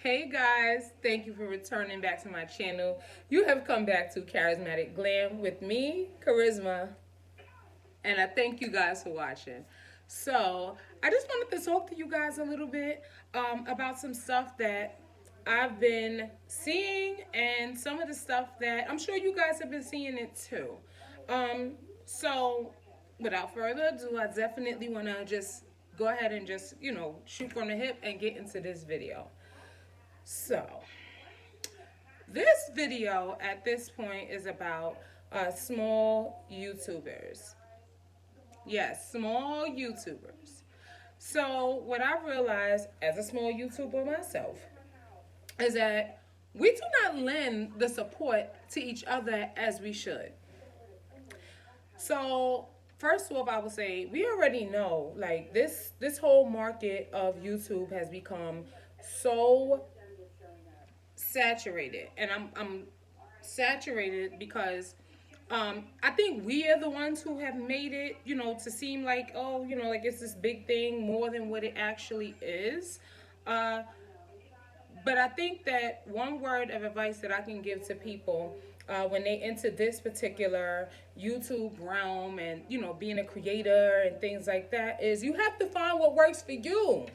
Hey guys, thank you for returning back to my channel. You have come back to Charismatic Glam with me, Charisma, and I thank you guys for watching. So, I just wanted to talk to you guys a little bit about some stuff that I've been seeing and some of the stuff that I'm sure you guys have been seeing it too. Um, so, without further ado, I definitely want to just go ahead and just, shoot from the hip and get into this video. So, this video at this point is about small YouTubers. Yes, small YouTubers. So, what I realized as a small YouTuber myself is that we do not lend the support to each other as we should. So, first off, I would say we already know like this whole market of YouTube has become so saturated, and I'm saturated because I think we are the ones who have made it, to seem like, oh, like it's this big thing more than what it actually is. Uh, but I think that one word of advice that I can give to people when they enter this particular YouTube realm and, being a creator and things like that is you have to find what works for you.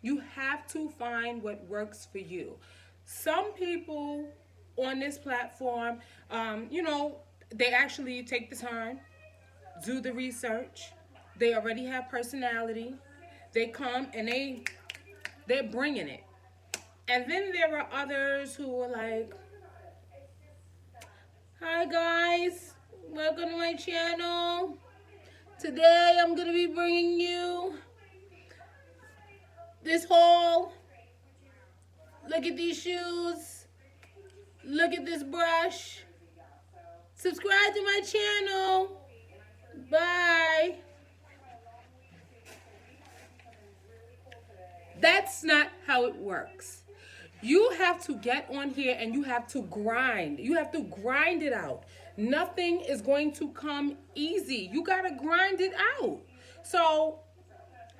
You have to find what works for you. Some people on this platform, they actually take the time, do the research. They already have personality. They come and they're bringing it. And then there are others who are like, "Hi guys, welcome to my channel. Today I'm gonna be bringing you this haul. Look at these shoes. Look at this brush. Subscribe to my channel. Bye." That's not how it works. You have to get on here and you have to grind. You have to grind it out. Nothing is going to come easy. You got to grind it out. So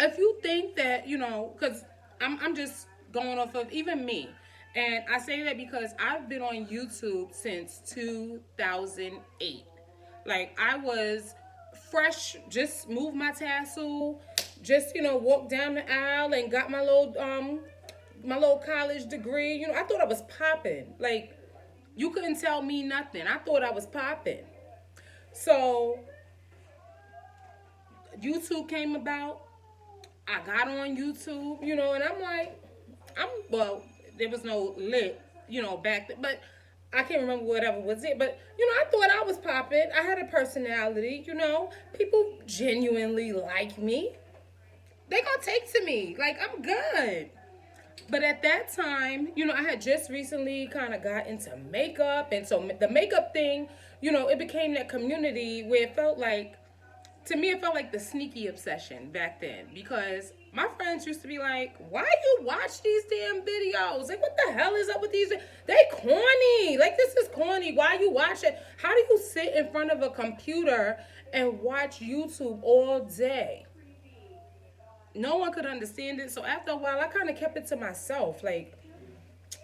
if you think that, because I'm just going off of even me. And I say that because I've been on YouTube since 2008. Like, I was fresh, just moved my tassel, just, walked down the aisle and got my little college degree. I thought I was popping. Like, you couldn't tell me nothing. I thought I was popping. So, YouTube came about. I got on YouTube, and I'm like, well, there was no lit, back then, but I can't remember whatever was it. But, I thought I was popping. I had a personality, people genuinely like me. They gonna take to me. Like, I'm good. But at that time, I had just recently kind of got into makeup. And so the makeup thing, it became that community where it felt like, to me, it felt like the sneaky obsession back then, because my friends used to be like, "Why you watch these damn videos? Like, what the hell is up with these? They corny. Like, this is corny. Why you watch it? How do you sit in front of a computer and watch YouTube all day?" No one could understand it. So after a while, I kind of kept it to myself. Like,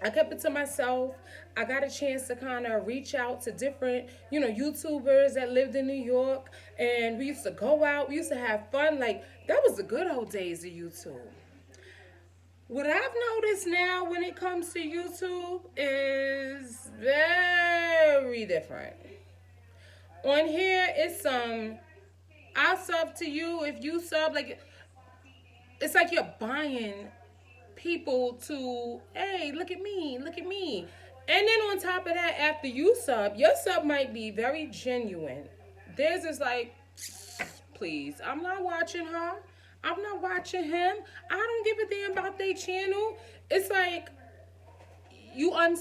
I kept it to myself. I got a chance to kind of reach out to different, YouTubers that lived in New York. And we used to go out. We used to have fun. Like, that was the good old days of YouTube. What I've noticed now when it comes to YouTube is very different. On here, it's I'll sub to you if you sub. Like, it's like you're buying people to, hey, look at me, look at me. And then on top of that, after you sub, your sub might be very genuine. Theirs is like, please, I'm not watching her. I'm not watching him. I don't give a damn about their channel. It's like,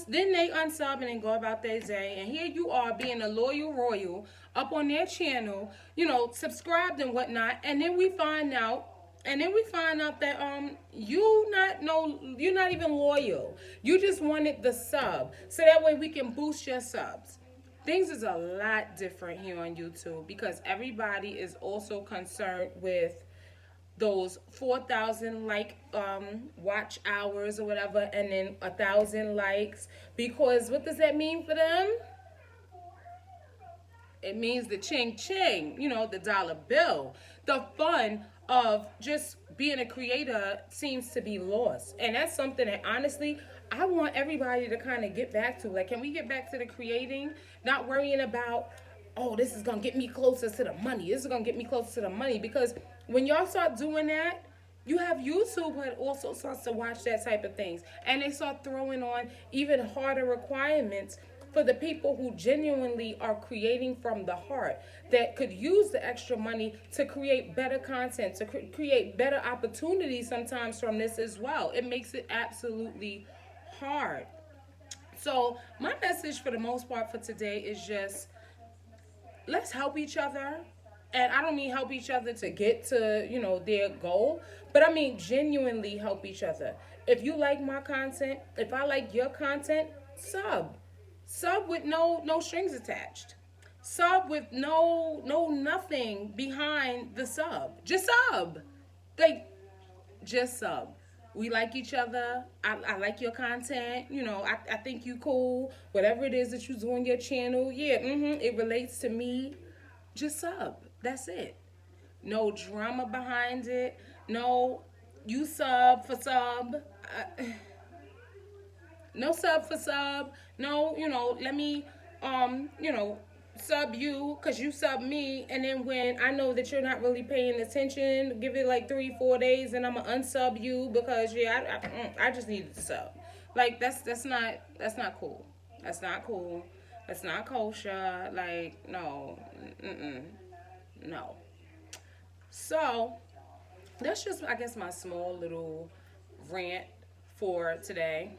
then they unsub and then go about their day. And here you are being a loyal royal up on their channel, subscribed and whatnot. And then we find out that you're not even loyal. You just wanted the sub, so that way we can boost your subs. Things is a lot different here on YouTube because everybody is also concerned with those 4,000 like watch hours or whatever, and then 1,000 likes. Because what does that mean for them? It means the ching ching, the dollar bill. The fun of just being a creator seems to be lost. And that's something that honestly, I want everybody to kind of get back to. Like, can we get back to the creating? Not worrying about, oh, this is going to get me closer to the money. This is going to get me closer to the money. Because when y'all start doing that, you have YouTube that also starts to watch that type of things. And they start throwing on even harder requirements for the people who genuinely are creating from the heart, that could use the extra money to create better content, to create better opportunities sometimes from this as well. It makes it absolutely hard. So my message for the most part for today is just, let's help each other. And I don't mean help each other to get to, their goal, but I mean genuinely help each other. If you like my content, if I like your content, sub with no strings attached. Sub with no nothing behind the sub. Just sub. Like, just sub. We like each other. I like your content. I think you cool. Whatever it is that you do on your channel, yeah, it relates to me. Just sub. That's it. No drama behind it. No, you sub for sub. No sub for sub. No, let me, sub you because you sub me. And then when I know that you're not really paying attention, give it like 3-4 days and I'm going to unsub you because, I just needed to sub. Like, that's not cool. That's not cool. That's not kosher. Like, no. No. So, that's just, I guess, my small little rant for today.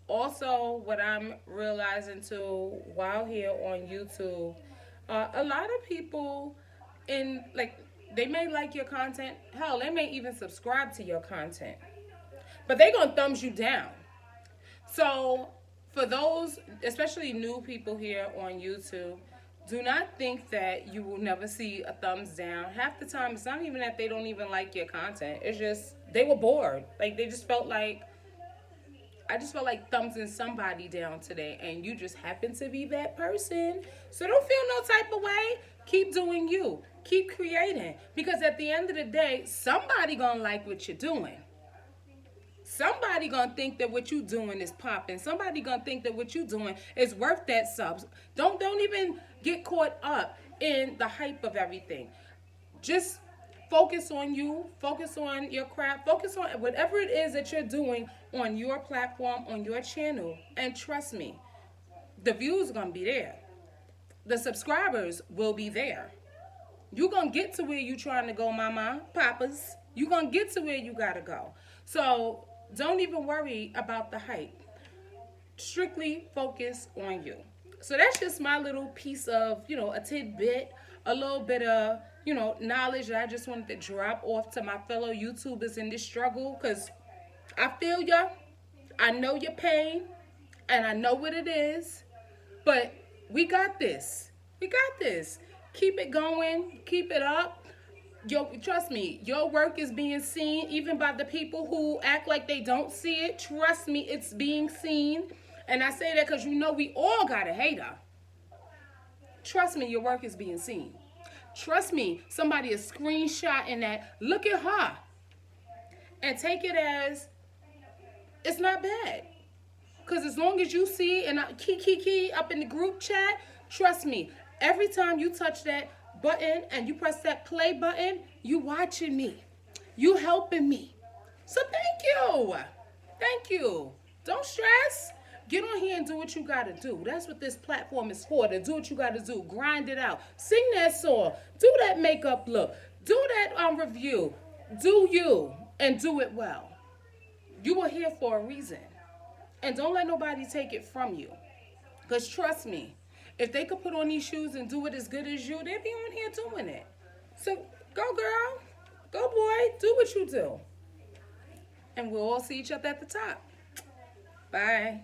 Also, what I'm realizing too while here on YouTube, a lot of people they may like your content. Hell, they may even subscribe to your content, but they gonna thumbs you down. So for those, especially new people here on YouTube, do not think that you will never see a thumbs down. Half the time, it's not even that they don't even like your content. It's just they were bored. Like, they just felt like, I just felt like thumbsing somebody down today, and you just happen to be that person. So don't feel no type of way. Keep doing you. Keep creating. Because at the end of the day, somebody gonna like what you're doing. Somebody gonna think that what you doing is popping. Somebody gonna think that what you doing is worth that subs. Don't even get caught up in the hype of everything. Just focus on you, focus on your craft, focus on whatever it is that you're doing on your platform, on your channel. And trust me, the views are going to be there. The subscribers will be there. You're going to get to where you're trying to go, mama, papas. You're going to get to where you got to go. So don't even worry about the hype. Strictly focus on you. So that's just my little piece of, a tidbit, a little bit of, knowledge that I just wanted to drop off to my fellow YouTubers in this struggle, because I feel ya. I know your pain, and I know what it is, but we got this. We got this. Keep it going. Keep it up. Trust me, your work is being seen, even by the people who act like they don't see it. Trust me, it's being seen. And I say that because we all got a hater. Trust me, your work is being seen. Trust me, somebody is screenshotting that. Look at her. And take it as, it's not bad. Because as long as you see, and key up in the group chat, trust me, every time you touch that button and you press that play button, you watching me. You helping me. So thank you. Thank you. Don't stress. Get on here and do what you got to do. That's what this platform is for, to do what you got to do. Grind it out. Sing that song. Do that makeup look. Do that review. Do you, and do it well. You were here for a reason. And don't let nobody take it from you. Because trust me, if they could put on these shoes and do it as good as you, they'd be on here doing it. So go girl. Go boy. Do what you do. And we'll all see each other at the top. Bye.